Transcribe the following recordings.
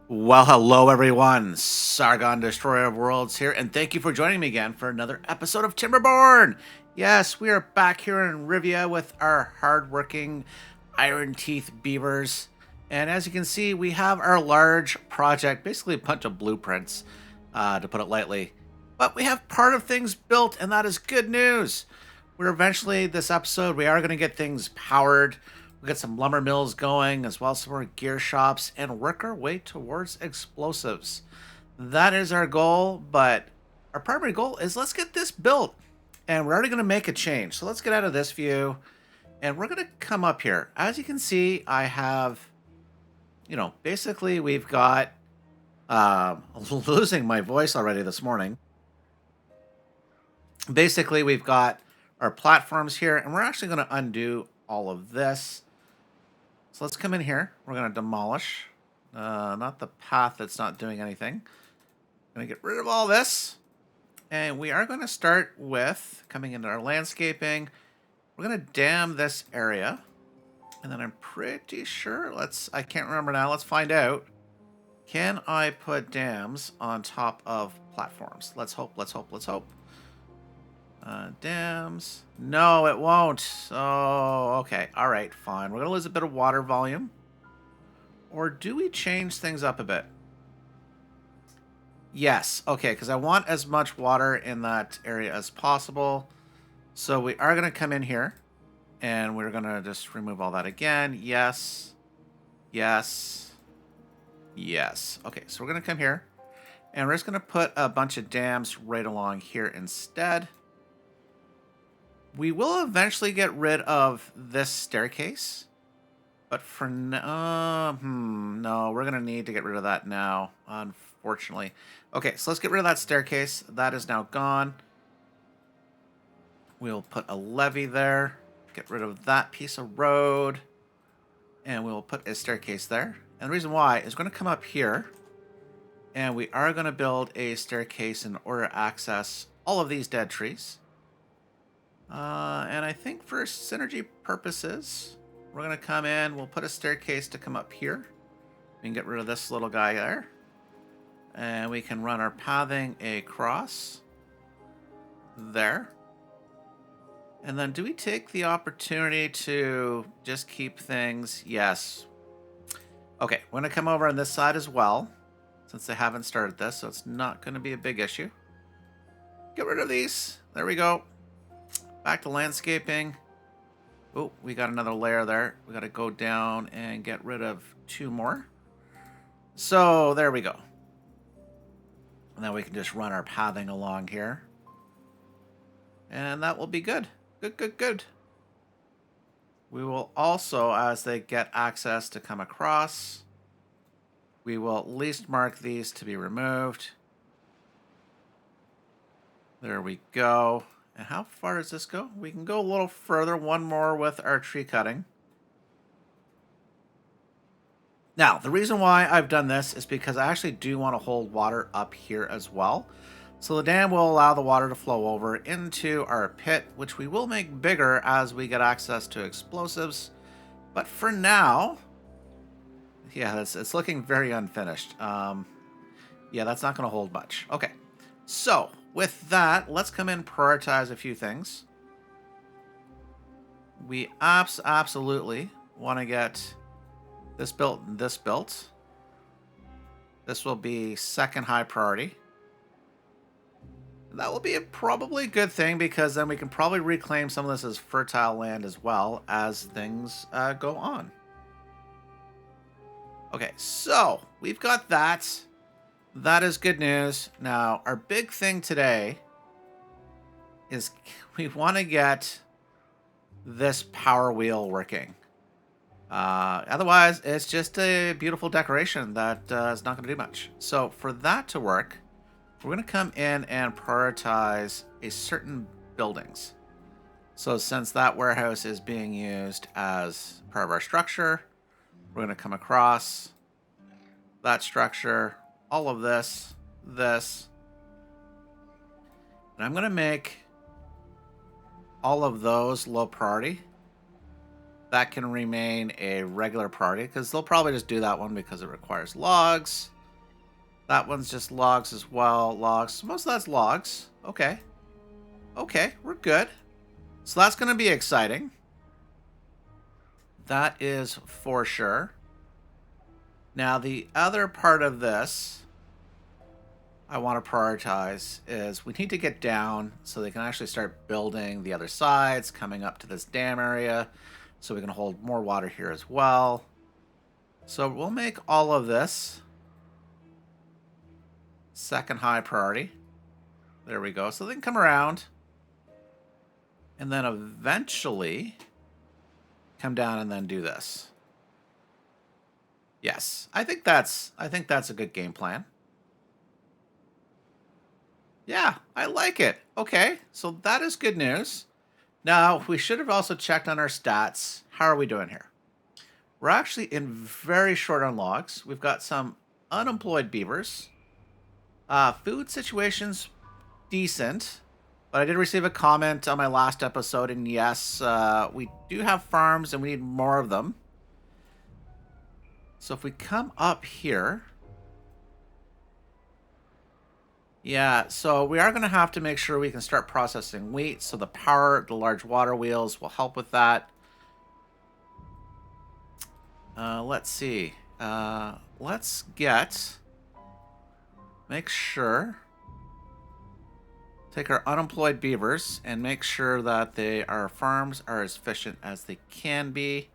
Well, hello everyone. Sargon, Destroyer of Worlds here, and thank you for joining me again for another episode of Timberborn. Yes, we are back here in Rivia with our hardworking ironteeth beavers. And as you can see, we have our large project, basically a bunch of blueprints, to put it lightly. But we have part of things built, and that is good news. We're eventually, this episode, we are going to get things powered. We'll get some lumber mills going, as well as some more gear shops, and work our way towards explosives. That is our goal, but our primary goal is let's get this built. And we're already going to make a change. So let's get out of this view, and we're going to come up here. As you can see, I have, basically we've got, losing my voice already this morning. Basically, we've got our platforms here, and we're actually going to undo all of this. So let's come in here. We're going to demolish. Not the path that's not doing anything. Going to get rid of all this. And we are going to start with coming into our landscaping. We're going to dam this area. And then I'm pretty sure, I can't remember now. Let's find out. Can I put dams on top of platforms? Let's hope, let's hope, let's hope. Dams. No, it won't. Oh, okay. All right, fine. We're going to lose a bit of water volume. Or do we change things up a bit? Yes. Okay, because I want as much water in that area as possible. So we are going to come in here. And we're going to just remove all that again. Yes. Yes. Yes. Okay, so we're going to come here. And we're just going to put a bunch of dams right along here instead. We will eventually get rid of this staircase. But for now, no, we're going to need to get rid of that now, unfortunately. Okay, so let's get rid of that staircase. That is now gone. We'll put a levee there. Get rid of that piece of road. And we'll put a staircase there. And the reason why is we're going to come up here. And we are going to build a staircase in order to access all of these dead trees. And I think for synergy purposes, we're going to come in. We'll put a staircase to come up here. We can get rid of this little guy there. And we can run our pathing across there. And then do we take the opportunity to just keep things? Yes. Okay, we're going to come over on this side as well, since they haven't started this, so it's not going to be a big issue. Get rid of these. There we go. Back to landscaping. Oh, we got another layer there. We got to go down and get rid of 2 more. So there we go. And then we can just run our pathing along here. And that will be good. Good, good, good. We will also, as they get access to come across, we will at least mark these to be removed. There we go. And how far does this go? We can go a little further. One more with our tree cutting. Now, the reason why I've done this is because I actually do want to hold water up here as well. So the dam will allow the water to flow over into our pit, which we will make bigger as we get access to explosives. But for now, yeah, it's looking very unfinished. Yeah, that's not going to hold much. Okay, so with that, let's come in and prioritize a few things. We absolutely want to get this built and this built. This will be second high priority. That will be probably a good thing because then we can probably reclaim some of this as fertile land as well as things go on. Okay, so we've got that. That is good news. Now, our big thing today is we want to get this power wheel working. Otherwise, it's just a beautiful decoration that is not going to do much. So for that to work, we're going to come in and prioritize a certain buildings. So since that warehouse is being used as part of our structure, we're going to come across that structure, all of this. And I'm going to make all of those low priority. That can remain a regular priority because they'll probably just do that one because it requires logs. That one's just logs as well. Logs. Most of that's logs. Okay. Okay, we're good. So that's going to be exciting. That is for sure. Now, the other part of this I want to prioritize is we need to get down so they can actually start building the other sides, coming up to this dam area, so we can hold more water here as well. So we'll make all of this second high priority. There we go. So they can come around and then eventually come down and then do this. Yes, I think that's a good game plan. Yeah, I like it. Okay, so that is good news. Now, we should have also checked on our stats. How are we doing here? We're actually in very short on logs. We've got some unemployed beavers. Food situation's decent, but I did receive a comment on my last episode, and yes, we do have farms and we need more of them. So if we come up here... Yeah, so we are going to have to make sure we can start processing wheat. So the large water wheels will help with that. Let's see. Let's make sure, take our unemployed beavers and make sure that our farms are as efficient as they can be.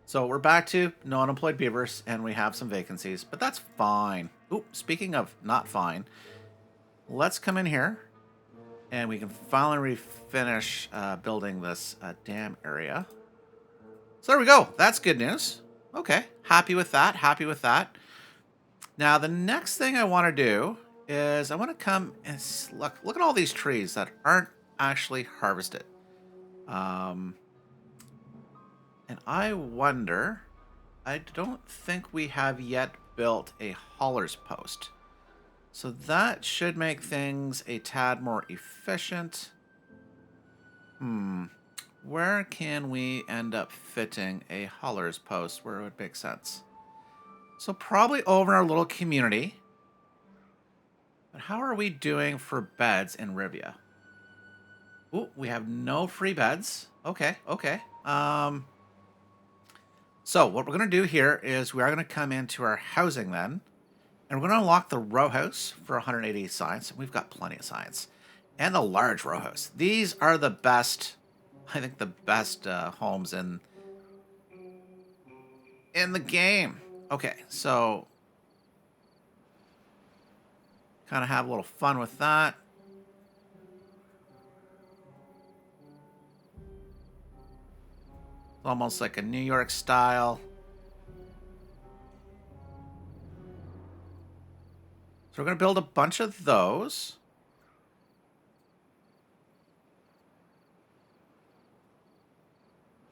So we're back to no unemployed beavers, and we have some vacancies, but that's fine. Ooh, speaking of not fine, let's come in here, and we can finally finish building this dam area. So there we go. That's good news. Okay, happy with that, happy with that. Now, the next thing I want to do is I want to come and look at all these trees that aren't actually harvested. And I wonder, I don't think we have yet built a hauler's post. So that should make things a tad more efficient. Where can we end up fitting a hauler's post where it would make sense? So probably over in our little community. But how are we doing for beds in Rivia? Ooh, we have no free beds. Okay, okay. So what we're going to do here is we are going to come into our housing then. And we're going to unlock the row house for 180 science. We've got plenty of science. And the large row house. These are the best, I think the best homes in the game. Okay, so kind of have a little fun with that. It's almost like a New York style. So we're going to build a bunch of those.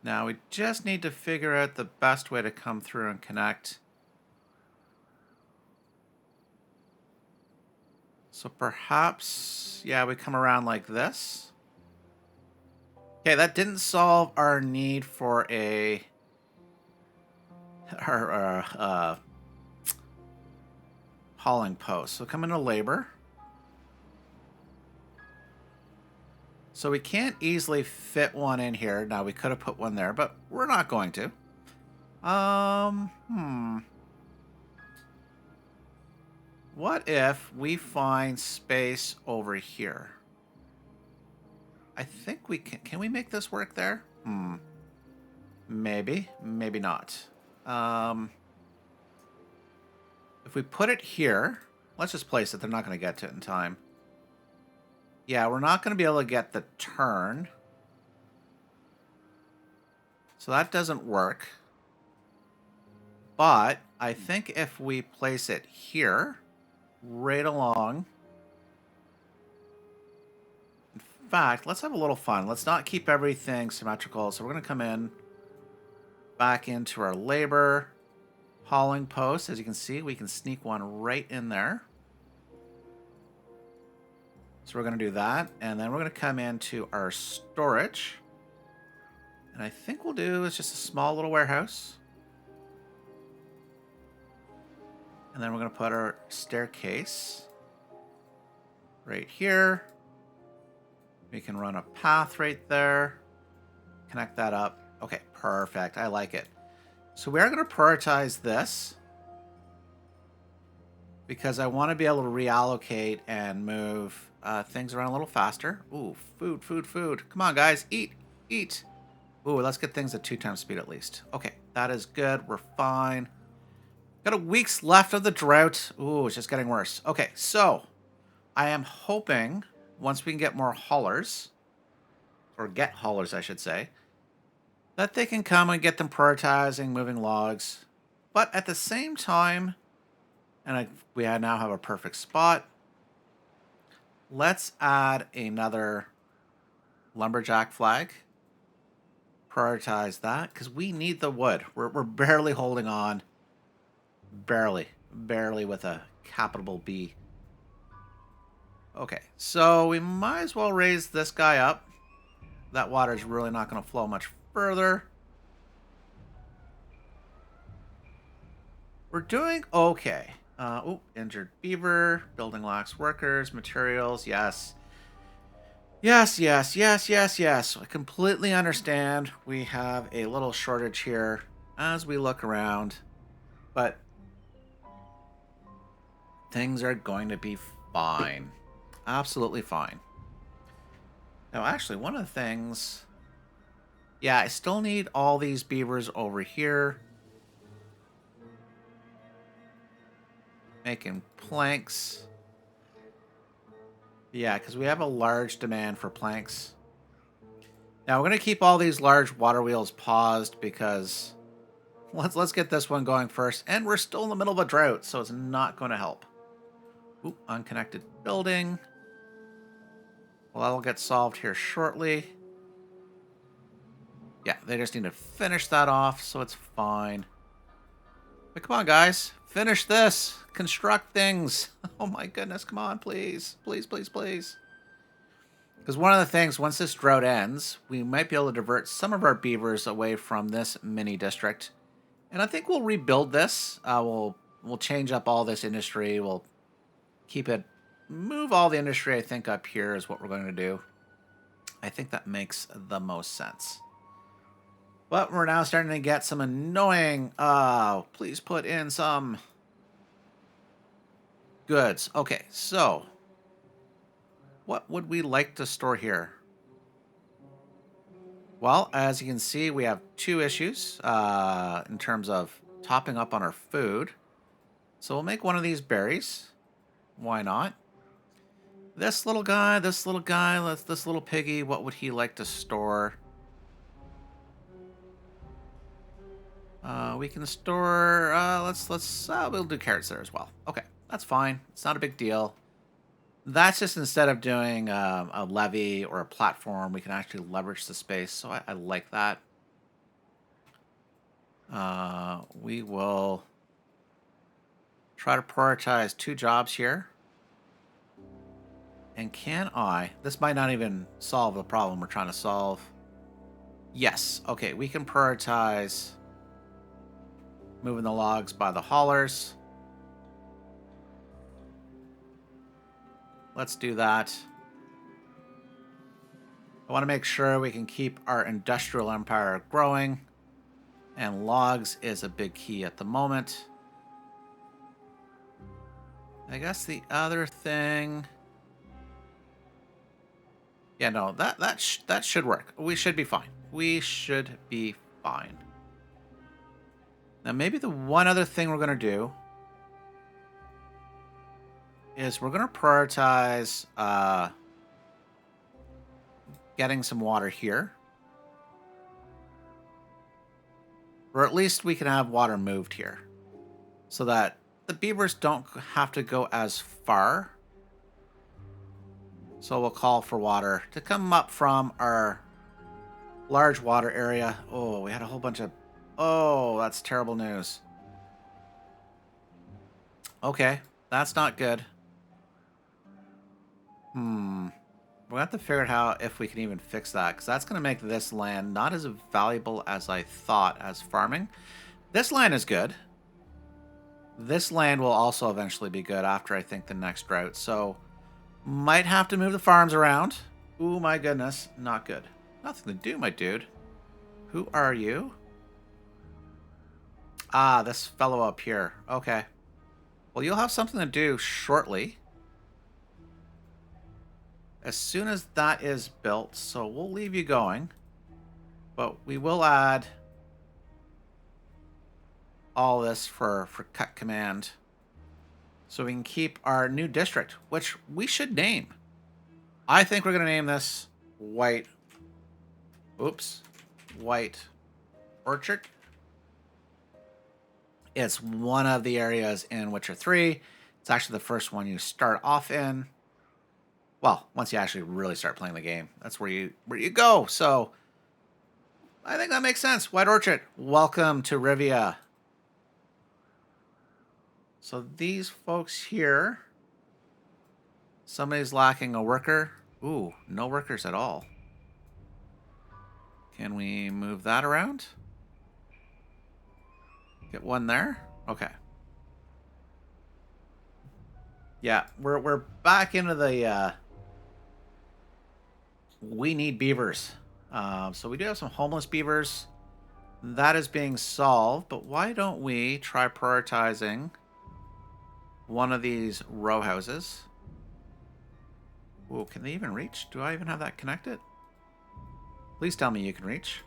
Now we just need to figure out the best way to come through and connect. So perhaps, yeah, we come around like this. Okay, that didn't solve our need for our hauling post. So come into labor. So we can't easily fit one in here. Now we could have put one there, but we're not going to. What if we find space over here? I think we can we make this work there? Maybe, maybe not. If we put it here, let's just place it. They're not going to get to it in time. Yeah, we're not going to be able to get the turn. So that doesn't work. But I think if we place it here, right along. In fact, let's have a little fun. Let's not keep everything symmetrical. So we're going to come in back into our labor hauling post. As you can see, we can sneak one right in there. So we're going to do that. And then we're going to come into our storage. And I think we'll do is just a small little warehouse. And then we're going to put our staircase right here. We can run a path right there. Connect that up. Okay, perfect. I like it. So we are going to prioritize this because I want to be able to reallocate and move things around a little faster. Ooh, food, food, food. Come on, guys. Eat, eat. Ooh, let's get things at 2 times speed at least. Okay, that is good. We're fine. Got a week's left of the drought. Ooh, it's just getting worse. Okay, so I am hoping once we can get more haulers, or get haulers, I should say, that they can come and get them prioritizing moving logs. But at the same time, and we now have a perfect spot, let's add another lumberjack flag. Prioritize that because we need the wood. We're barely holding on. Barely with a capital B. Okay, so we might as well raise this guy up. That water is really not going to flow much further. We're doing okay. Oh, injured beaver, building lacks workers, materials, yes. Yes, yes, yes, yes, yes. I completely understand. We have a little shortage here as we look around, but things are going to be fine. Absolutely fine. Now, actually, one of the things... Yeah, I still need all these beavers over here. Making planks. Yeah, because we have a large demand for planks. Now, we're going to keep all these large water wheels paused because... Let's get this one going first. And we're still in the middle of a drought, so it's not going to help. Ooh, unconnected building. Well, that'll get solved here shortly. Yeah, they just need to finish that off, so it's fine. But come on, guys. Finish this. Construct things. Oh my goodness, come on, please. Please, please, please. Because one of the things, once this drought ends, we might be able to divert some of our beavers away from this mini district. And I think we'll rebuild this. We'll change up all this industry. We'll keep it... Move all the industry, I think, up here is what we're going to do. I think that makes the most sense. But we're now starting to get some annoying... please put in some... goods. Okay, so... what would we like to store here? Well, as you can see, we have 2 issues in terms of topping up on our food. So we'll make one of these berries. Why not? This little guy, this little piggy, what would he like to store? We can store, we'll do carrots there as well. Okay, that's fine. It's not a big deal. That's just instead of doing a levee or a platform, we can actually leverage the space. So I like that. We will try to prioritize 2 jobs here. And can I... This might not even solve the problem we're trying to solve. Yes. Okay, we can prioritize moving the logs by the haulers. Let's do that. I want to make sure we can keep our industrial empire growing. And logs is a big key at the moment. I guess the other thing... Yeah, no, that should work. We should be fine. We should be fine. Now, maybe the one other thing we're going to do is we're going to prioritize getting some water here. Or at least we can have water moved here. So that the beavers don't have to go as far. So we'll call for water to come up from our large water area. Oh, we had a whole bunch of... Oh, that's terrible news. Okay, that's not good. We'll have to figure out how, if we can even fix that, because that's going to make this land not as valuable as I thought as farming. This land is good. This land will also eventually be good after, I think, the next drought. So, might have to move the farms around. Ooh, my goodness. Not good. Nothing to do, my dude. Who are you? Ah, this fellow up here. Okay. Well, you'll have something to do shortly. As soon as that is built, so we'll leave you going. But we will add all this for cut command. So we can keep our new district, which we should name. I think we're going to name this White... Oops. White Orchard. It's one of the areas in Witcher 3. It's actually the first one you start off in. Well, once you actually really start playing the game, that's where you go. So I think that makes sense. White Orchard, welcome to Rivia. So these folks here, somebody's lacking a worker. Ooh, no workers at all. Can we move that around? Get one there. Okay. Yeah, we're back into the we need beavers. So we do have some homeless beavers. That is being solved, but why don't we try prioritizing one of these row houses? Whoa, can they even reach? Do I even have that connected? Please tell me you can reach.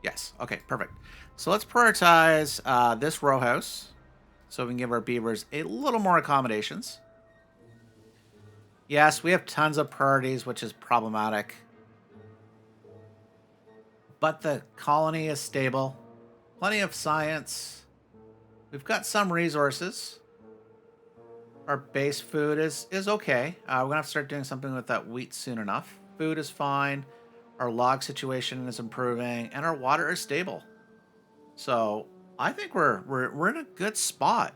Yes. Okay, perfect. So let's prioritize this row house so we can give our beavers a little more accommodations. Yes, we have tons of priorities, which is problematic. But the colony is stable. Plenty of science. We've got some resources. Our base food is okay. We're going to have to start doing something with that wheat soon enough. Food is fine. Our log situation is improving. And our water is stable. So I think we're in a good spot,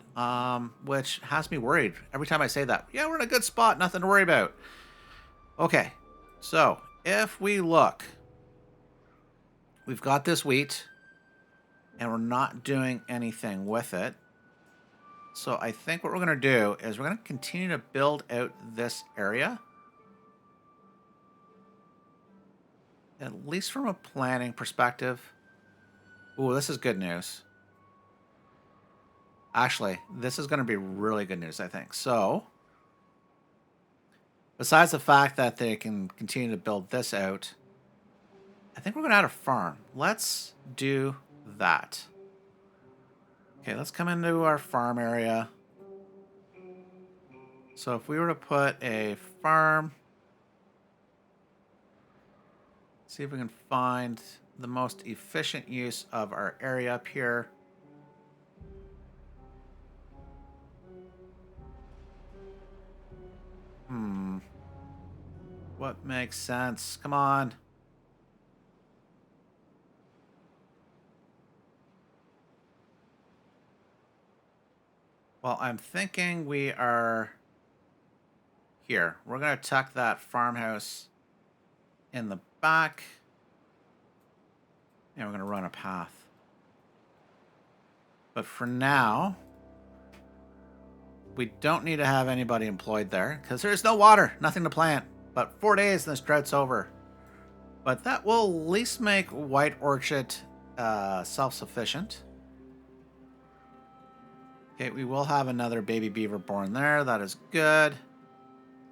which has me worried every time I say that. Yeah, we're in a good spot. Nothing to worry about. Okay. So if we look... We've got this wheat, and we're not doing anything with it. So I think what we're going to do is we're going to continue to build out this area. At least from a planning perspective. Ooh, this is good news. Actually, this is going to be really good news, I think. So, besides the fact that they can continue to build this out, I think we're going to add a farm. Let's do that. Okay, let's come into our farm area. So if we were to put a farm, see if we can find the most efficient use of our area up here. What makes sense? Come on. Well, I'm thinking we are here. We're going to tuck that farmhouse in the back. And we're going to run a path. But for now, we don't need to have anybody employed there because there's no water, nothing to plant. But 4 days and this drought's over. But that will at least make White Orchard self-sufficient. Okay, we will have another baby beaver born there. That is good.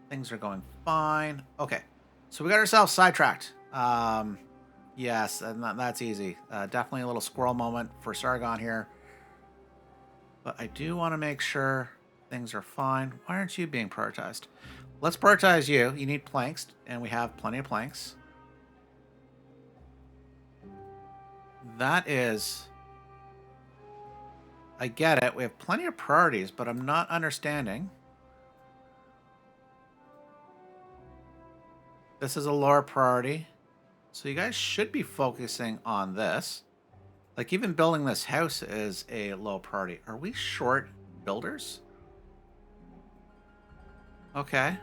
Things are going fine. Okay, so we got ourselves sidetracked. Yes, and that's easy. Definitely a little squirrel moment for Sargon here. But I do want to make sure things are fine. Why aren't you being prioritized? Let's prioritize you. You need planks, and we have plenty of planks. That is... I get it. We have plenty of priorities, but I'm not understanding. This is a lower priority. So you guys should be focusing on this. Like, even building this house is a low priority. Are we short builders? Okay.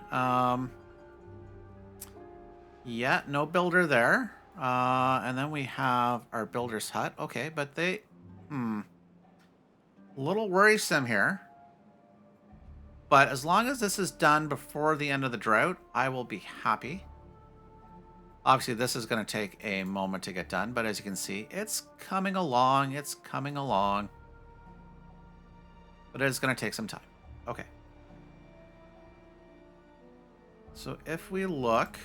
Yeah, no builder there. And then we have our builder's hut. Okay, but they... A little worrisome here. But as long as this is done before the end of the drought, I will be happy. Obviously, this is going to take a moment to get done, but as you can see, it's coming along. It's coming along. But it is going to take some time. Okay. So if we look...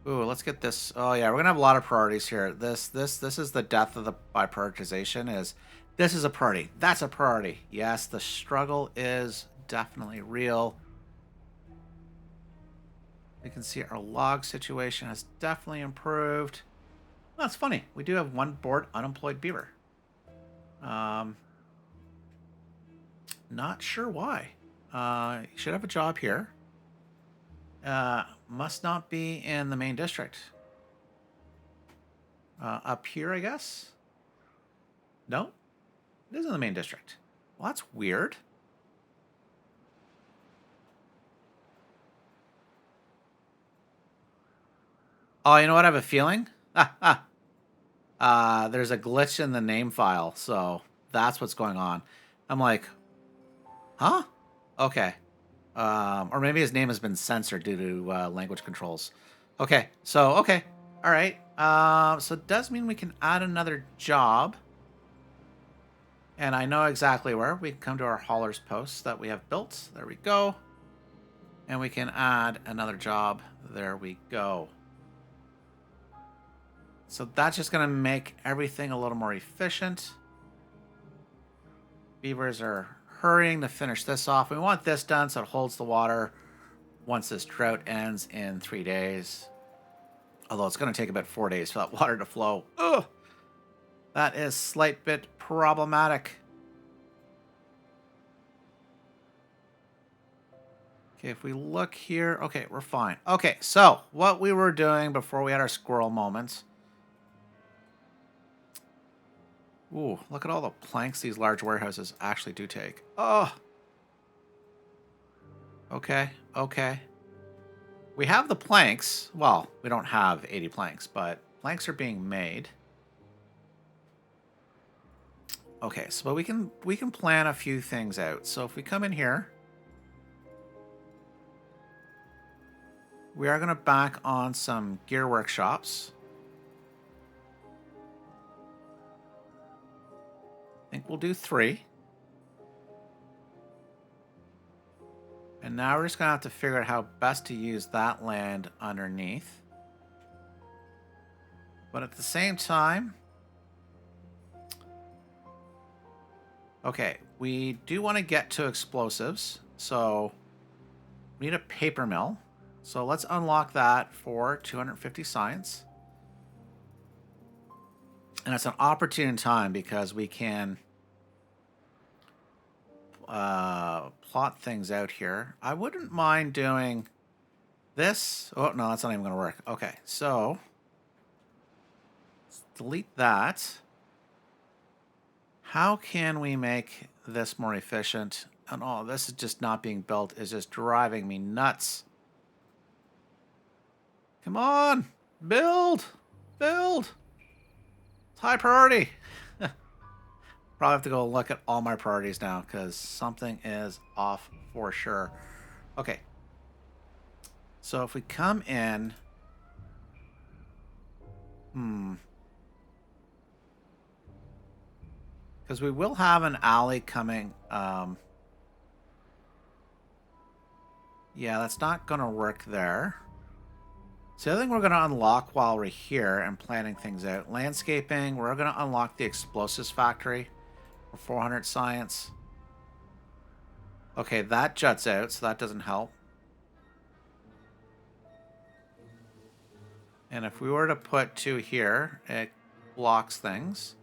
Ooh, let's get this. Oh yeah, we're gonna have a lot of priorities here. This is the death of the by prioritization. This is a priority. That's a priority. Yes, the struggle is definitely real. You can see our log situation has definitely improved. Well, that's funny. We do have one bored unemployed beaver. Not sure why. You should have a job here. Must not be in the main district. Up here, I guess? No? It is in the main district. Well, that's weird. Oh, you know what? I have a feeling? There's a glitch in the name file, so that's what's going on. I'm like, huh? Okay. Or maybe his name has been censored due to language controls. Okay, so, okay. All right. So it does mean we can add another job. And I know exactly where. We can come to our hauler's post that we have built. There we go. And we can add another job. There we go. So that's just going to make everything a little more efficient. Beavers are hurrying to finish this off. We want this done so it holds the water once this drought ends in 3 days. Although it's going to take about 4 days for that water to flow. Ugh! That is slight bit problematic. Okay, if we look here, okay, we're fine. Okay, so what we were doing before we had our squirrel moments. Ooh, look at all the planks these large warehouses actually do take. Oh! Okay, okay. We have the planks. Well, we don't have 80 planks, but planks are being made. Okay, so we can plan a few things out. So if we come in here, we are going to back on some gear workshops. I think we'll do 3. And now we're just going to have to figure out how best to use that land underneath. But at the same time... Okay, we do want to get to explosives. So we need a paper mill. So let's unlock that for 250 science. And it's an opportune time because we can plot things out here. I wouldn't mind doing this. Oh, no, that's not even going to work. Okay, so let's delete that. How can we make this more efficient? And oh, this is just not being built. Is just driving me nuts. Come on, build, build. It's high priority. Probably have to go look at all my priorities now because something is off for sure. Okay. So if we come in, because we will have an alley coming. Yeah, that's not going to work there. So the other thing we're going to unlock while we're here and planning things out, landscaping, we're going to unlock the explosives factory for 400 science. Okay, that juts out, so that doesn't help. And if we were to put 2 here, it blocks things.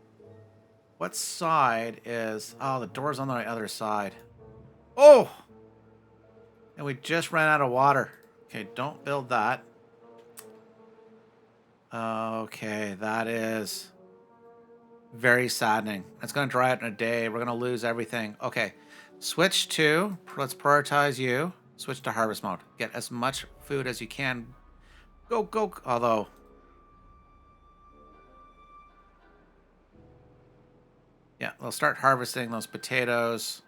What side is... Oh, the door's on the other side. Oh! And we just ran out of water. Okay, don't build that. Okay, that is very saddening. It's going to dry out in a day. We're going to lose everything. Okay, switch to... Let's prioritize you. Switch to harvest mode. Get as much food as you can. Go, go. Although... Yeah, we'll start harvesting those potatoes.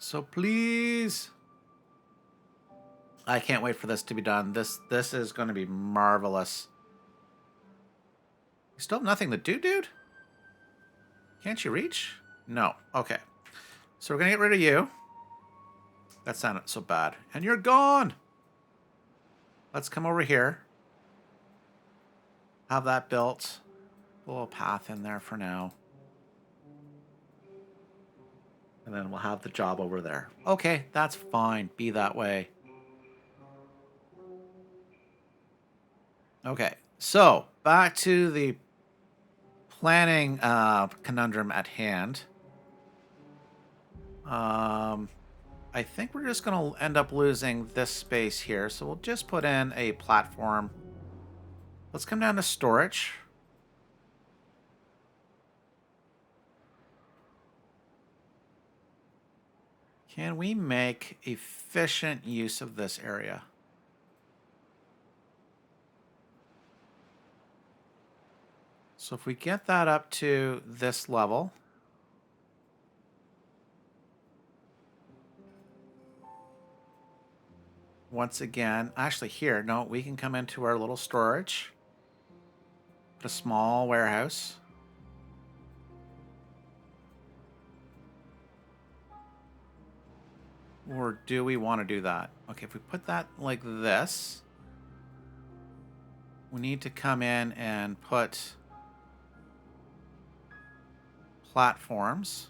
So please. I can't wait for this to be done. This is going to be marvelous. You still have nothing to do, dude? Can't you reach? No. Okay. So we're going to get rid of you. That sounded so bad. And you're gone! Let's come over here. Have that built. A little path in there for now. And then we'll have the job over there. Okay, that's fine. Be that way. Okay, so back to the planning conundrum at hand. I think we're just going to end up losing this space here. So we'll just put in a platform. Let's come down to storage. Can we make efficient use of this area? So if we get that up to this level, once again, actually here, no, we can come into our little storage, put a small warehouse. Or do we want to do that? Okay, if we put that like this, we need to come in and put platforms.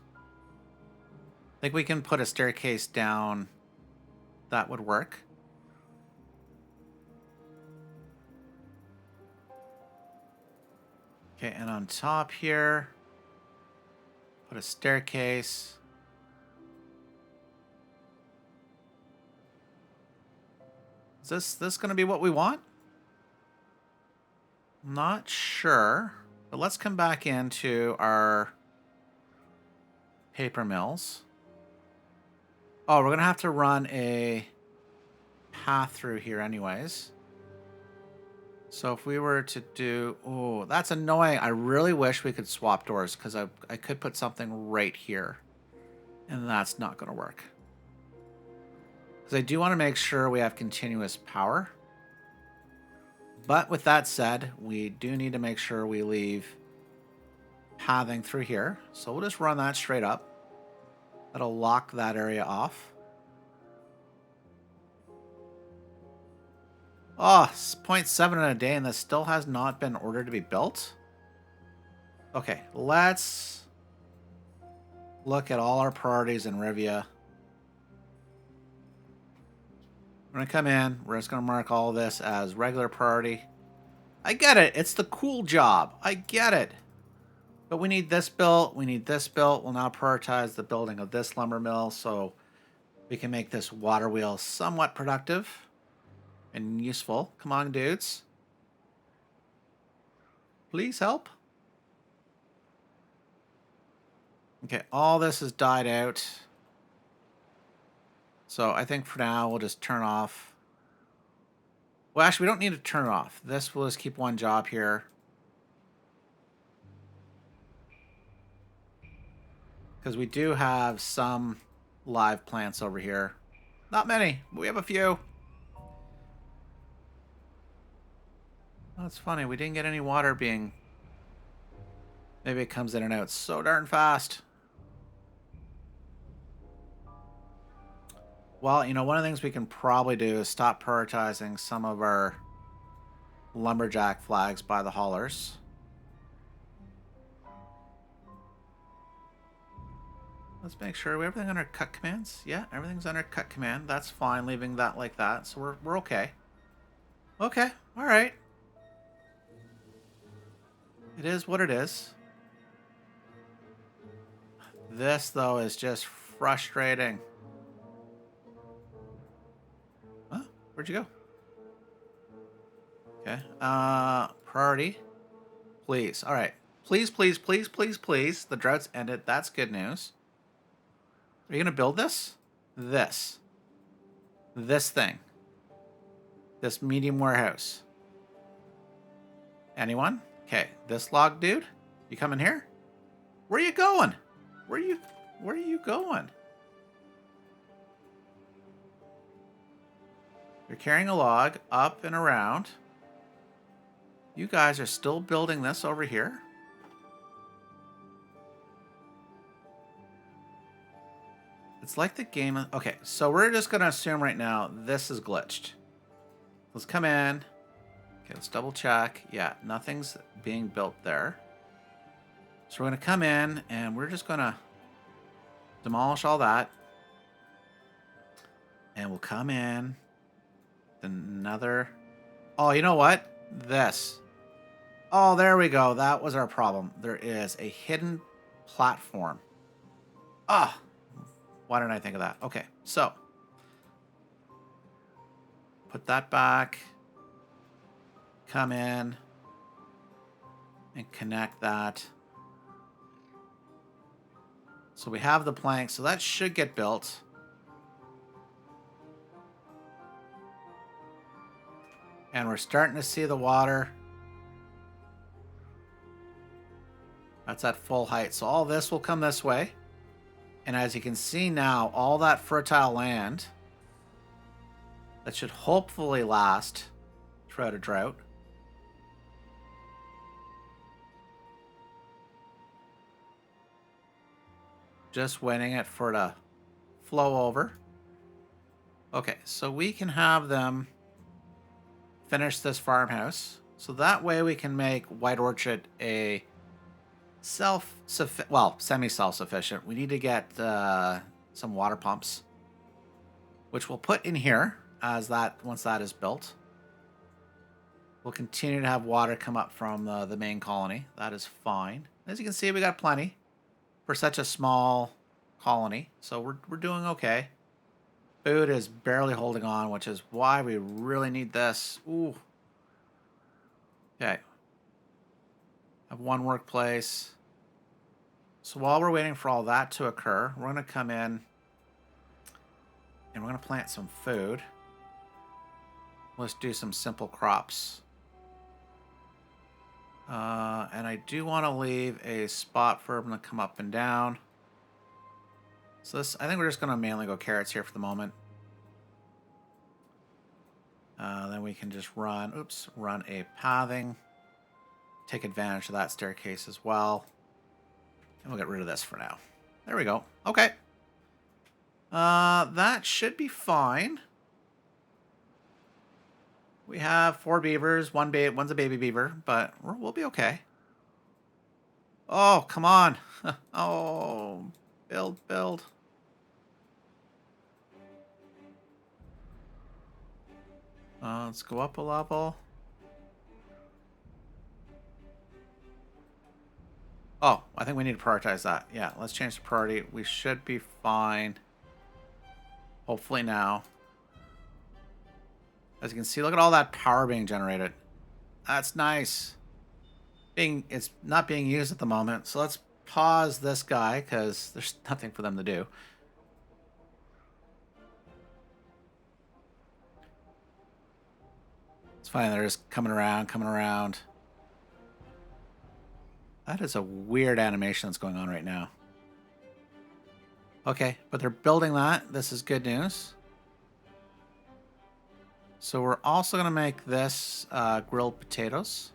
I think we can put a staircase down. That would work. Okay, and on top here, put a staircase. Is this going to be what we want? Not sure. But let's come back into our paper mills. Oh, we're going to have to run a path through here anyways. So if we were to do... Oh, that's annoying. I really wish we could swap doors because I could put something right here. And that's not going to work. Because I do want to make sure we have continuous power. But with that said, we do need to make sure we leave pathing through here. So we'll just run that straight up. That'll lock that area off. Oh, it's 0.7 in a day and this still has not been ordered to be built. Okay, let's look at all our priorities in Rivia. We're going to come in. We're just going to mark all this as regular priority. I get it. It's the cool job. I get it. But we need this built. We need this built. We'll now prioritize the building of this lumber mill so we can make this water wheel somewhat productive and useful. Come on, dudes. Please help. Okay, all this has died out. So I think for now we'll just turn off. Well, actually, we don't need to turn it off. This will just keep one job here. Because we do have some live plants over here. Not many, but we have a few. That's funny. We didn't get any water being... Maybe it comes in and out so darn fast. Well, you know, one of the things we can probably do is stop prioritizing some of our lumberjack flags by the haulers. Let's make sure we have everything under cut commands. Yeah, everything's under cut command. That's fine, leaving that like that. So we're okay. Okay, all right. It is what it is. This, though, is just frustrating. Huh? Where'd you go? Okay. Priority. Please. All right. Please, please, please, please, please. The drought's ended. That's good news. Are you going to build this? This thing. This medium warehouse. Anyone? Okay. This log dude? You coming here? Where are you going? Where are you going? You're carrying a log up and around. You guys are still building this over here. It's like the game. Okay, so we're just going to assume right now this is glitched. Let's come in. Okay, let's double check. Yeah, nothing's being built there. So we're going to come in and we're just going to demolish all that. And we'll come in. Another. Oh, you know what? This. Oh, there we go. That was our problem. There is a hidden platform. Ah. Why didn't I think of that? Okay, so. Put that back. Come in. And connect that. So we have the plank. So that should get built. And we're starting to see the water. That's at full height. So all this will come this way. And as you can see now, all that fertile land that should hopefully last throughout a drought. Just waiting it for it to flow over. Okay, so we can have them finish this farmhouse. So that way we can make White Orchard a semi-self-sufficient. We need to get some water pumps, which we'll put in here as that once that is built. We'll continue to have water come up from the main colony. That is fine. As you can see, we got plenty for such a small colony. So we're doing okay. Food is barely holding on, which is why we really need this. Ooh. Okay. Have one workplace. So while we're waiting for all that to occur, we're going to come in and we're going to plant some food. Let's do some simple crops. And I do want to leave a spot for them to come up and down. So this, I think we're just going to mainly go carrots here for the moment. Then we can just run a pathing. Take advantage of that staircase as well. And we'll get rid of this for now. There we go. Okay. That should be fine. We have 4 beavers. One's a baby beaver, but we'll be okay. Oh, come on. Oh, build. Let's go up a level. Oh, I think we need to prioritize that. Yeah, let's change the priority. We should be fine. Hopefully now. As you can see, look at all that power being generated. That's nice. It's not being used at the moment. So let's pause this guy because there's nothing for them to do. It's fine. They're just coming around. That is a weird animation that's going on right now. Okay, but they're building that. This is good news. So we're also going to make this grilled potatoes.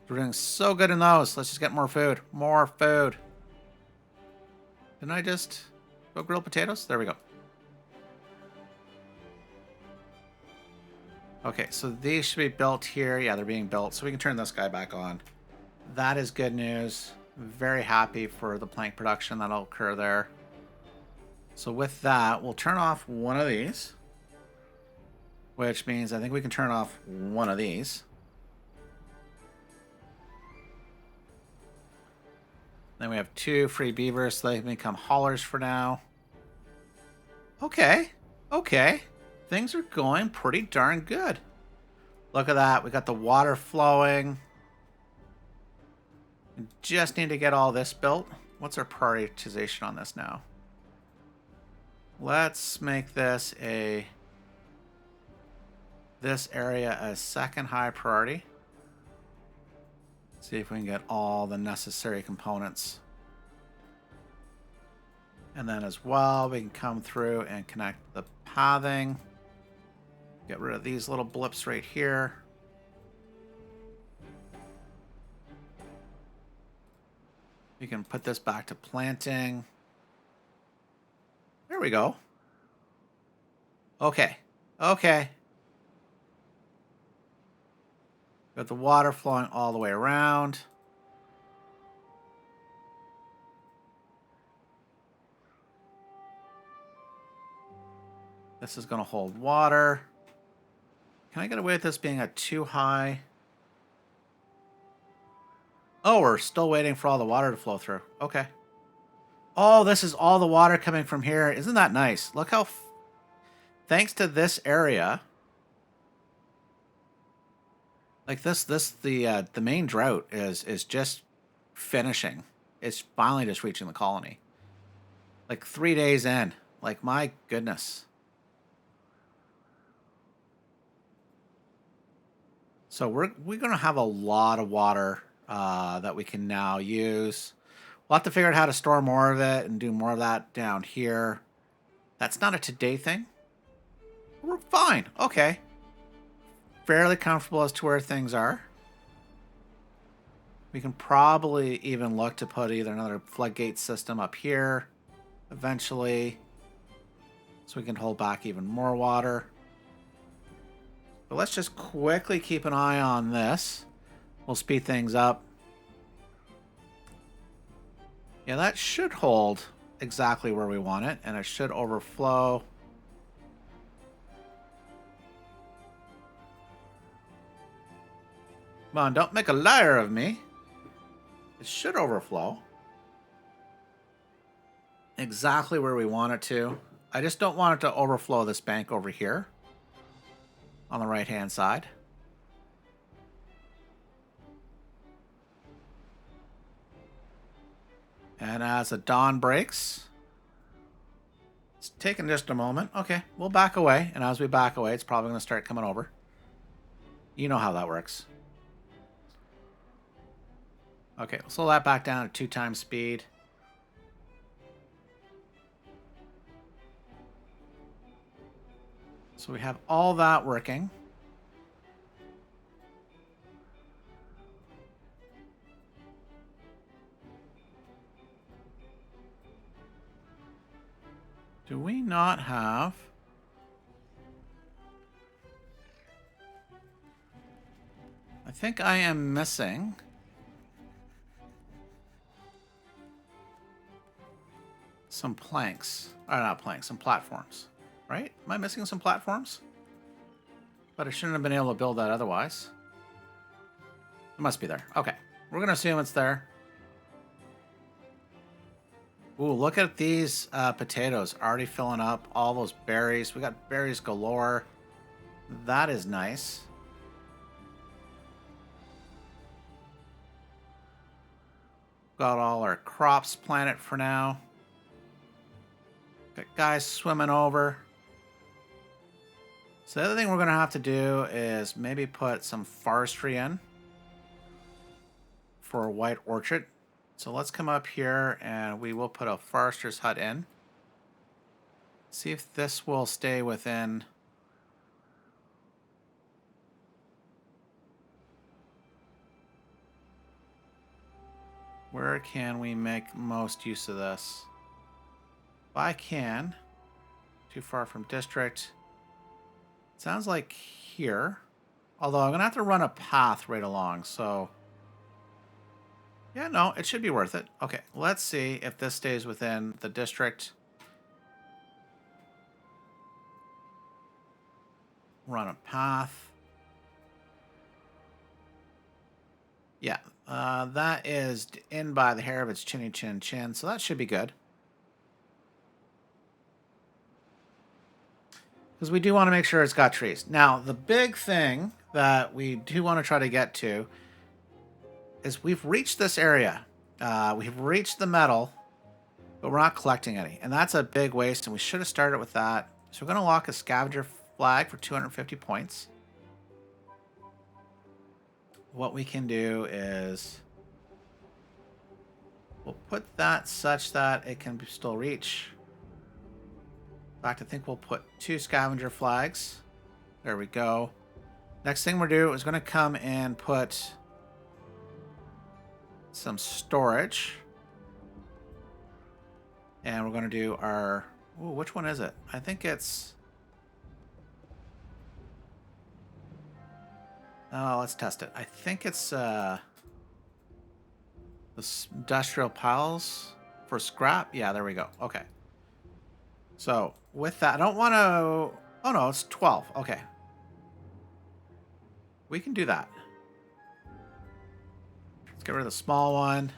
We're doing so good in those. Let's just get more food. More food. Didn't I just go grilled potatoes? There we go. Okay, so these should be built here. Yeah, they're being built. So we can turn this guy back on. That is good news. Very happy for the plank production that'll occur there. So with that, we'll turn off one of these. Which means I think we can turn off one of these. Then we have 2 free beavers, so they can become haulers for now. Okay. Things are going pretty darn good. Look at that. We got the water flowing. We just need to get all this built. What's our prioritization on this now? Let's make this area a second high priority. See if we can get all the necessary components. And then as well, we can come through and connect the pathing. Get rid of these little blips right here. We can put this back to planting. There we go. Okay. Okay. Got the water flowing all the way around. This is going to hold water. Can I get away with this being a too high? Oh, we're still waiting for all the water to flow through. Okay. Oh, this is all the water coming from here. Isn't that nice? Look how... thanks to this area... like the main drought is just finishing. It's finally just reaching the colony. Like 3 days in. Like, my goodness. So we're going to have a lot of water that we can now use. We'll have to figure out how to store more of it and do more of that down here. That's not a today thing. We're fine. Okay. Fairly comfortable as to where things are. We can probably even look to put either another floodgate system up here eventually, so we can hold back even more water. But let's just quickly keep an eye on this. We'll speed things up. Yeah, that should hold exactly where we want it, and it should overflow. Come on, don't make a liar of me. It should overflow. Exactly where we want it to. I just don't want it to overflow this bank over here. On the right-hand side. And as the dawn breaks... it's taking just a moment. Okay, we'll back away. And as we back away, it's probably going to start coming over. You know how that works. Okay, we'll slow that back down to 2 times speed. So we have all that working. Do we not have... I think I am missing... some planks. Or not planks, some platforms. Right? Am I missing some platforms? But I shouldn't have been able to build that otherwise. It must be there. Okay. We're going to assume it's there. Ooh, look at these potatoes already filling up. All those berries. We got berries galore. That is nice. Got all our crops planted for now. Got guys swimming over. So the other thing we're going to have to do is maybe put some forestry in for a white orchard. So let's come up here and we will put a forester's hut in. See if this will stay within. Where can we make most use of this? If I can. Too far from district. Sounds like here. Although I'm going to have to run a path right along, so... yeah, no, it should be worth it. Okay, let's see if this stays within the district. Run a path. Yeah, that is in by the hair of its chinny chin chin, so that should be good. Because we do want to make sure it's got trees. Now, the big thing that we do want to try to get to is we've reached this area. We've reached the metal, but we're not collecting any. And that's a big waste, and we should have started with that. So we're going to lock a scavenger flag for 250 points. What we can do is we'll put that such that it can still reach. In fact, I think we'll put 2 scavenger flags. There we go. Next thing we're doing is going to come and put some storage. And we're going to do our... Ooh, which one is it? I think it's... Oh, let's test it. I think it's the industrial piles for scrap. Yeah, there we go. Okay. So with that, I don't want to... Oh, no, it's 12. Okay. We can do that. Let's get rid of the small one.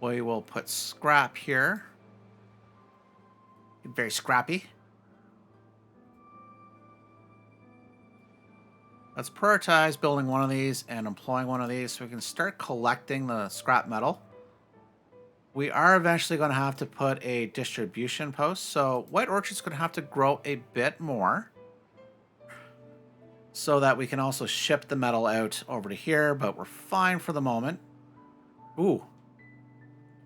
We will put scrap here. Very scrappy. Let's prioritize building one of these and employing one of these so we can start collecting the scrap metal. We are eventually going to have to put a distribution post, so White Orchard's going to have to grow a bit more so that we can also ship the metal out over to here, but we're fine for the moment. Ooh.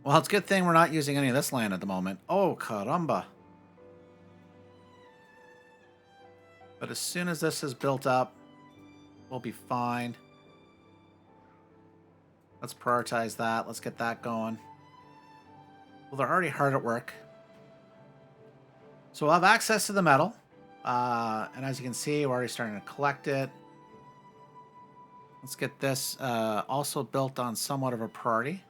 Well, it's a good thing we're not using any of this land at the moment. Oh, caramba. But as soon as this is built up, we'll be fine. Let's prioritize that. Let's get that going. Well, they're already hard at work. So we'll have access to the metal. And as you can see, we're already starting to collect it. Let's get this also built on somewhat of a priority.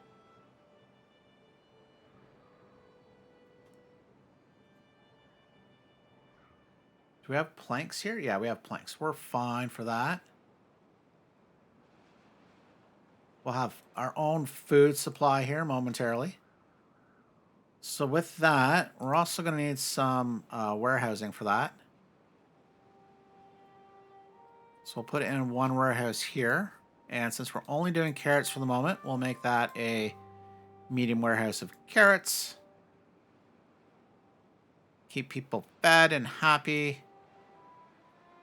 Do we have planks here? Yeah, we have planks. We're fine for that. We'll have our own food supply here momentarily. So with that, we're also going to need some warehousing for that. So we'll put it in one warehouse here. And since we're only doing carrots for the moment, we'll make that a medium warehouse of carrots. Keep people fed and happy.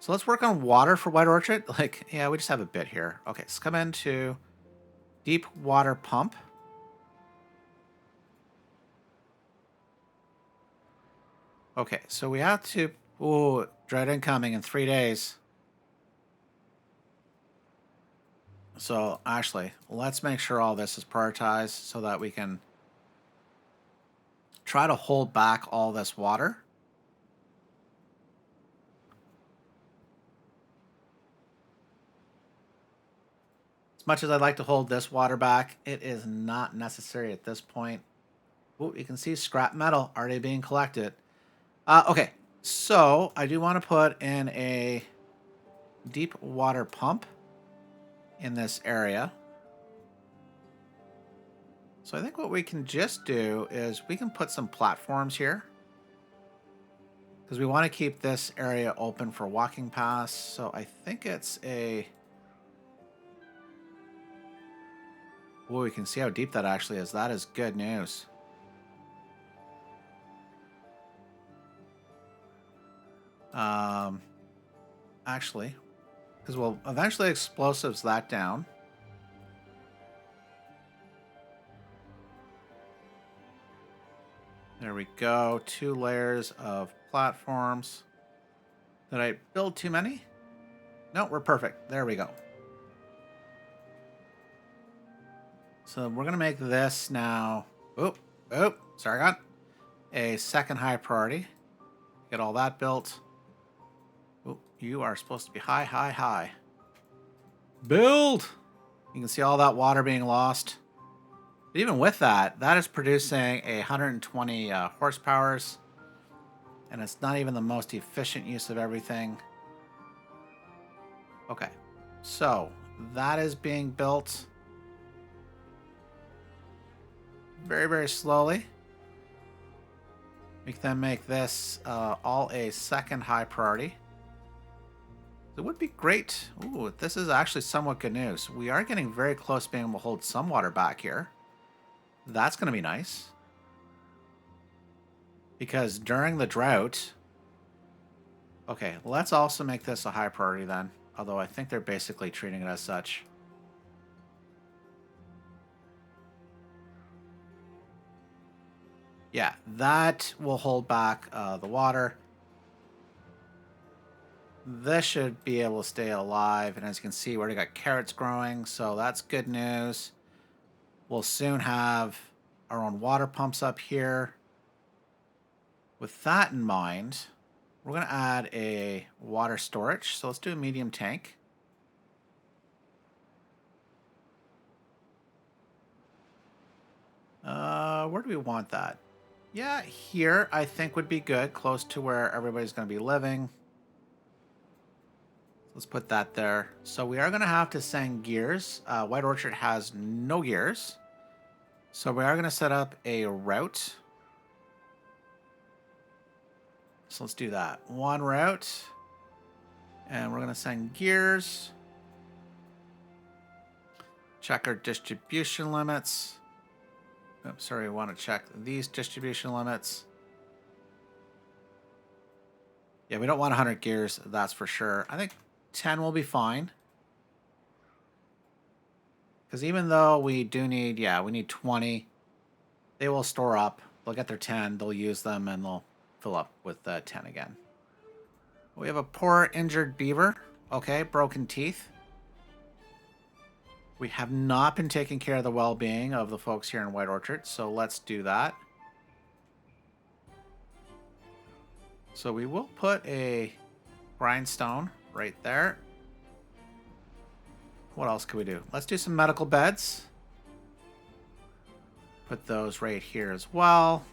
So let's work on water for White Orchard. Like, yeah, we just have a bit here. Okay, let's come into deep water pump. Okay, so we have to... Ooh, drought incoming in 3 days. So, actually, let's make sure all this is prioritized so that we can try to hold back all this water. As much as I'd like to hold this water back, it is not necessary at this point. Ooh, you can see scrap metal already being collected. Okay, so I do want to put in a deep water pump in this area. So I think what we can just do is we can put some platforms here because we want to keep this area open for walking paths. So I think it's a... Oh, we can see how deep that actually is. That is good news. Actually, because we'll eventually explosives that down. There we go. 2 layers of platforms. Did I build too many? No, we're perfect. There we go. So we're going to make this now... Sargon. A second high priority. Get all that built. Oh, you are supposed to be high, high, high. Build! You can see all that water being lost. But even with that, that is producing 120 horsepowers. And it's not even the most efficient use of everything. Okay. So, that is being built very, very slowly. We can then make this all a second high priority. It would be great. Ooh, this is actually somewhat good news. We are getting very close to being able to hold some water back here. That's going to be nice. Because during the drought... Okay, let's also make this a high priority then. Although I think they're basically treating it as such. Yeah, that will hold back the water. this should be able to stay alive. And as you can see, we already got carrots growing, so that's good news. We'll soon have our own water pumps up here. With that in mind, we're going to add a water storage. So let's do a medium tank. Where do we want that? Yeah, here I think would be good, close to where everybody's going to be living. Let's put that there. So we are going to have to send gears. White Orchard has no gears. So we are going to set up a route. So let's do that. One route. And we're going to send gears. Check our distribution limits. Oops, sorry, we want to check these distribution limits. Yeah, we don't want 100 gears, that's for sure. I think 10 will be fine. Because even though we do need, we need 20. They will store up. They'll get their 10, they'll use them, and they'll fill up with 10 again. We have a poor injured beaver. Okay, broken teeth. We have not been taking care of the well-being of the folks here in White Orchard, so let's do that. So we will put a grindstone right there. What else can we do? Let's do some medical beds. Put those right here as well.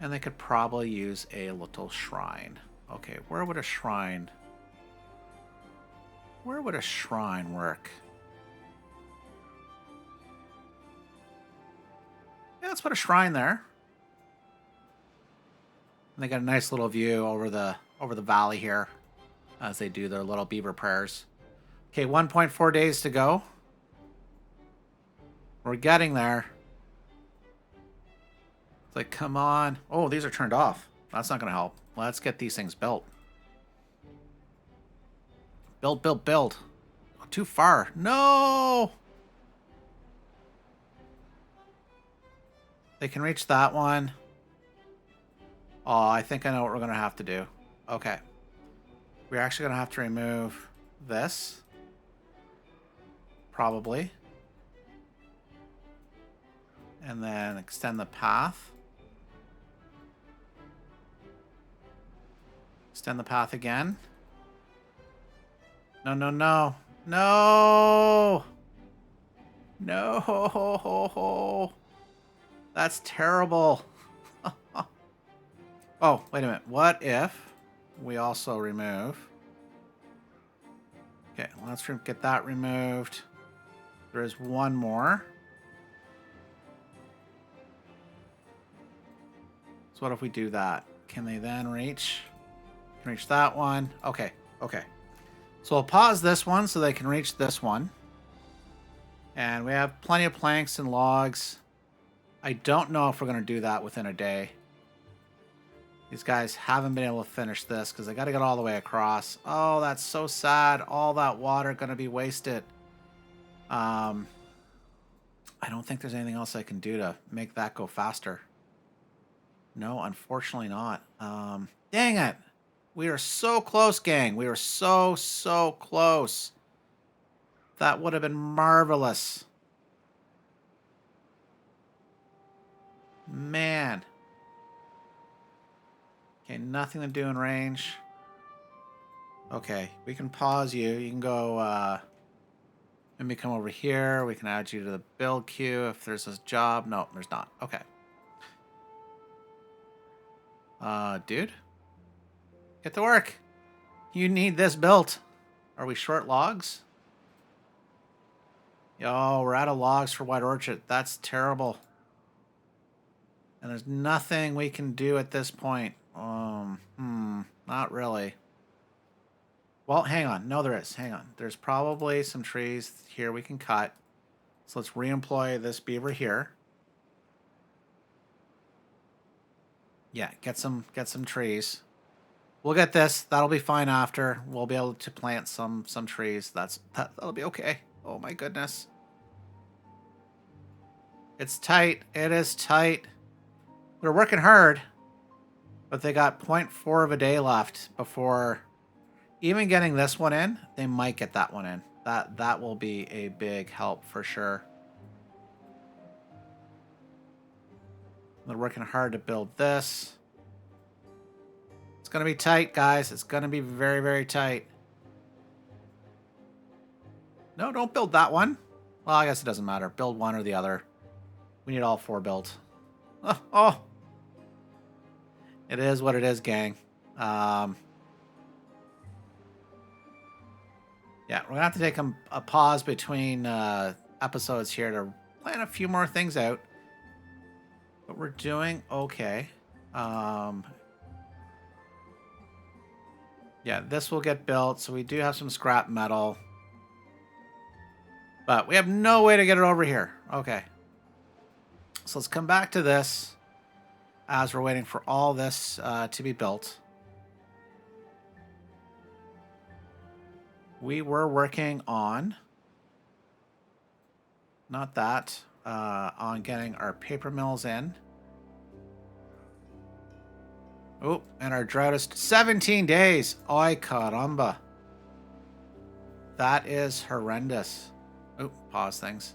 And they could probably use a little shrine. Okay, where would a shrine work? Yeah, let's put a shrine there. And they got a nice little view over the valley here as they do their little beaver prayers. Okay, 1.4 days to go. We're getting there. It's like, come on. Oh, these are turned off. That's not going to help. Let's get these things built. Build, build, build. Oh, too far. No! They can reach that one. Oh, I think I know what we're going to have to do. Okay. We're actually going to have to remove this. Probably. And then extend the path. Extend the path again. No, no, no. No! No! That's terrible. Oh, wait a minute. What if we also remove... Okay, let's get that removed. There is one more. So what if we do that? Can they then reach? Can reach that one? Okay, okay. So we'll pause this one so they can reach this one. And we have plenty of planks and logs. I don't know if we're going to do that within a day. These guys haven't been able to finish this because they got to get all the way across. Oh, that's so sad. All that water going to be wasted. I don't think there's anything else I can do to make that go faster. No, unfortunately not. Dang it. We are so close, gang. We were so, so close. That would have been marvelous. Man. Okay, nothing to do in range. Okay, we can pause you. You can go, maybe come over here. We can add you to the build queue if there's a job. No, there's not. Okay. Dude? Get to work. You need this built. Are we short logs? Yo, we're out of logs for White Orchard. That's terrible. And there's nothing we can do at this point. Not really. Well, hang on. No, there is. Hang on. There's probably some trees here we can cut. So let's re-employ this beaver here. Yeah, get some trees. We'll get this. That'll be fine after. We'll be able to plant some trees. That'll be okay. Oh my goodness. It's tight. It is tight. We're working hard, but they got 0.4 of a day left before even getting this one in, they might get that one in. That will be a big help for sure. They're working hard to build this. It's going to be tight, guys. It's going to be very, very tight. No, don't build that one. Well, I guess it doesn't matter. Build one or the other. We need all 4 built. Oh. It is what it is, gang. Yeah, we're going to have to take a pause between episodes here to plan a few more things out. But we're doing okay. Yeah, this will get built. So we do have some scrap metal. But we have no way to get it over here. Okay. So let's come back to this as we're waiting for all this to be built. We were working on, not that, on getting our paper mills in. Oh, and our drought is 17 days. Ay caramba. That is horrendous. Oh, pause things.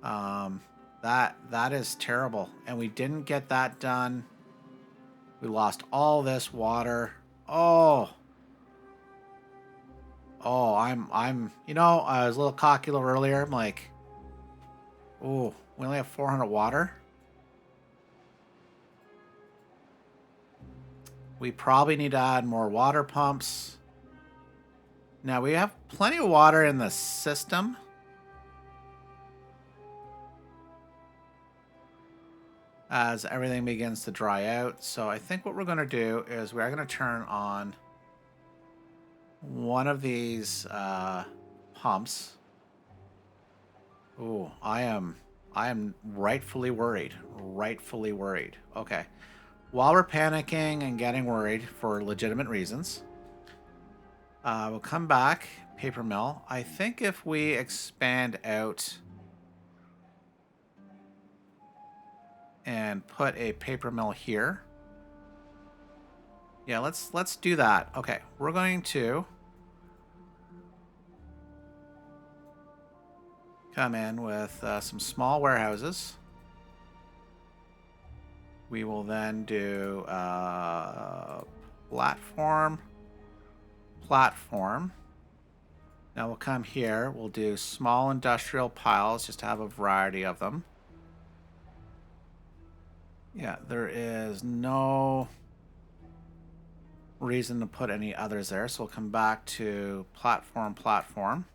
That is terrible. And we didn't get that done. We lost all this water. Oh, I'm you know, I was a little cocky a little earlier. I'm like, oh, we only have 400 water. We probably need to add more water pumps. Now we have plenty of water in the system. As everything begins to dry out. So I think what we're going to do is we are going to turn on one of these pumps. Ooh, I am rightfully worried. Rightfully worried. Okay. While we're panicking and getting worried for legitimate reasons, we'll come back. Paper mill. I think if we expand out and put a paper mill here. Yeah, let's do that. Okay, we're going to come in with some small warehouses. We will then do platform. Now we'll come here. We'll do small industrial piles just to have a variety of them. Yeah, there is no reason to put any others there. So we'll come back to platform.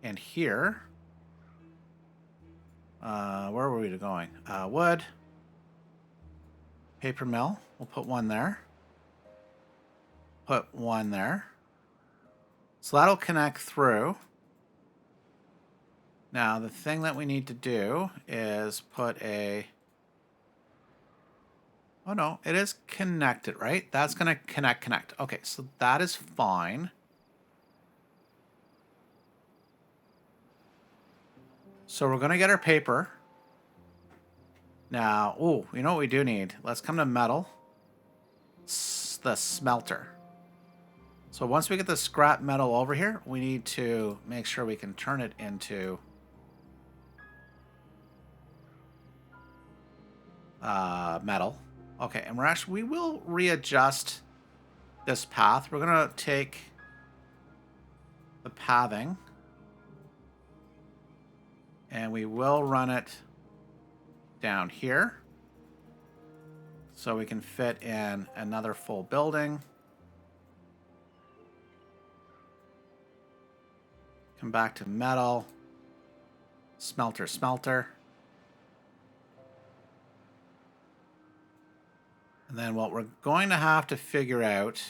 And here, where were we going? Wood, paper mill. We'll put one there. Put one there. So that'll connect through. Now, the thing that we need to do is put a... Oh, no, it is connected, right? That's going to connect. Okay, so that is fine. So we're going to get our paper. Now, oh, you know what we do need? Let's come to metal. The smelter. So once we get the scrap metal over here, we need to make sure we can turn it into... metal. Okay, and we will readjust this path. We're gonna take the pathing and we will run it down here so we can fit in another full building. Come back to metal, smelter. And then what we're going to have to figure out,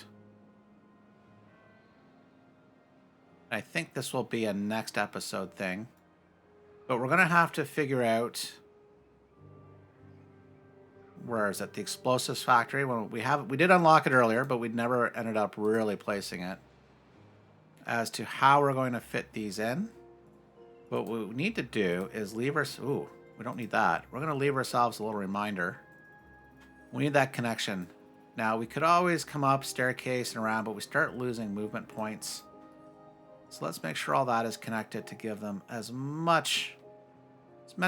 I think this will be a next episode thing, but we're going to have to figure out, where is it? The explosives factory. Well, we did unlock it earlier, but we never ended up really placing it, as to how we're going to fit these in. What we need to do is leave our... Ooh, we don't need that. We're going to leave ourselves a little reminder. We need that connection. Now, we could always come up staircase and around, but we start losing movement points. So let's make sure all that is connected to give them as many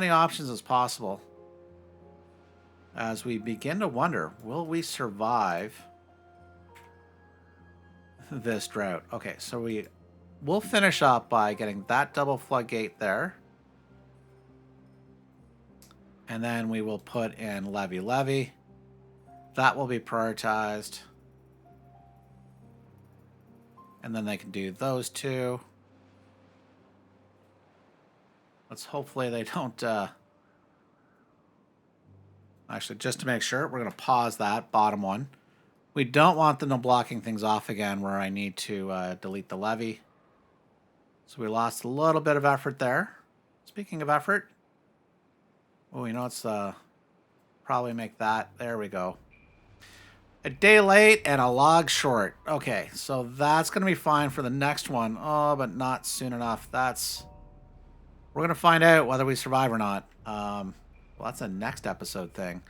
options as possible. As we begin to wonder, will we survive this drought? Okay, so we'll finish up by getting that double floodgate there. And then we will put in levy. That will be prioritized. And then they can do those two. Let's hopefully they don't... Actually, just to make sure, we're going to pause that bottom one. We don't want them to blocking things off again where I need to delete the levy. So we lost a little bit of effort there. Speaking of effort... Oh, you know, let's probably make that... There we go. A day late and a log short. Okay, so that's going to be fine for the next one. Oh, but not soon enough. We're going to find out whether we survive or not. Well, that's a next episode thing.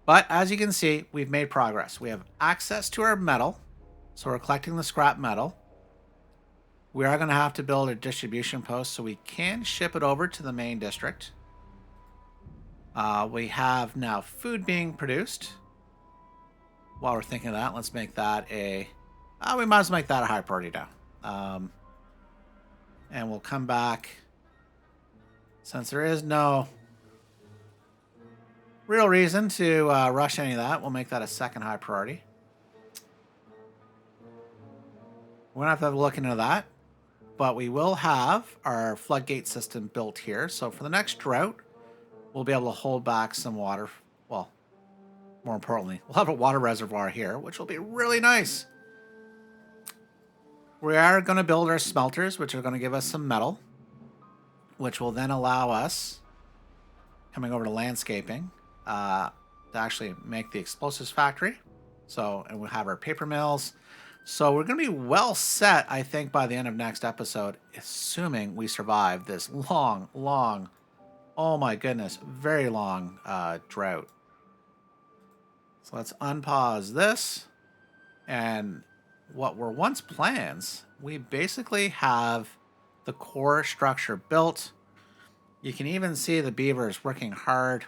But as you can see, we've made progress. We have access to our metal. So we're collecting the scrap metal. We are going to have to build a distribution post so we can ship it over to the main district. We have now food being produced. While we're thinking of that, let's make that we might as well make that a high priority now. And we'll come back. Since there is no real reason to rush any of that, we'll make that a second high priority. We're going to have to look into that. But we will have our floodgate system built here. So for the next drought, we'll be able to hold back some water. Well, more importantly, we'll have a water reservoir here, which will be really nice. We are going to build our smelters, which are going to give us some metal, which will then allow us, coming over to landscaping, to actually make the explosives factory. So, and we'll have our paper mills. So we're going to be well set, I think, by the end of next episode, assuming we survive this long, oh my goodness, very long drought. So let's unpause this. And what were once plans, we basically have the core structure built. You can even see the beavers working hard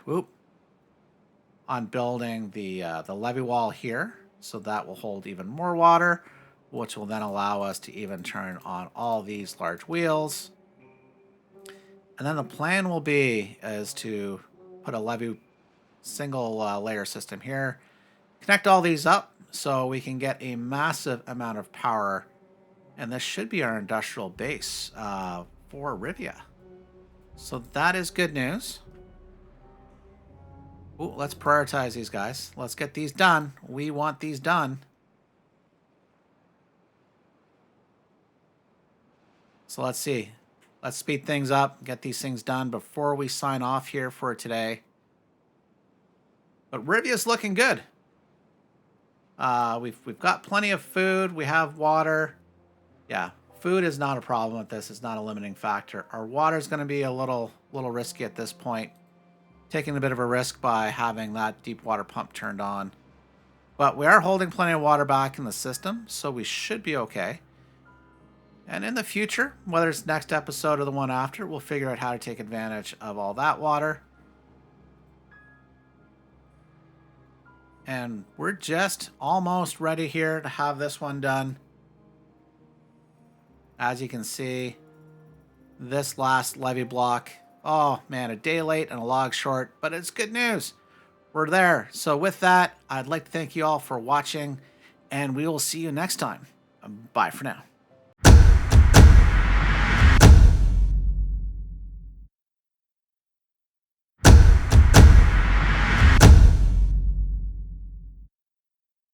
on building the levee wall here. So that will hold even more water, which will then allow us to even turn on all these large wheels. And then the plan will be is to put a levee single layer system here, connect all these up so we can get a massive amount of power. And this should be our industrial base for Rivia. So that is good news. Ooh, let's prioritize these guys. Let's get these done. We want these done. So let's see. Let's speed things up, get these things done before we sign off here for today. But Rivia's looking good. We've got plenty of food. We have water. Yeah, food is not a problem with this. It's not a limiting factor. Our water is going to be a little risky at this point. Taking a bit of a risk by having that deep water pump turned on. But we are holding plenty of water back in the system, so we should be okay. And in the future, whether it's next episode or the one after, we'll figure out how to take advantage of all that water. And we're just almost ready here to have this one done. As you can see, this last levee block, oh man, a day late and a log short, but it's good news. We're there. So with that, I'd like to thank you all for watching, and we will see you next time. Bye for now.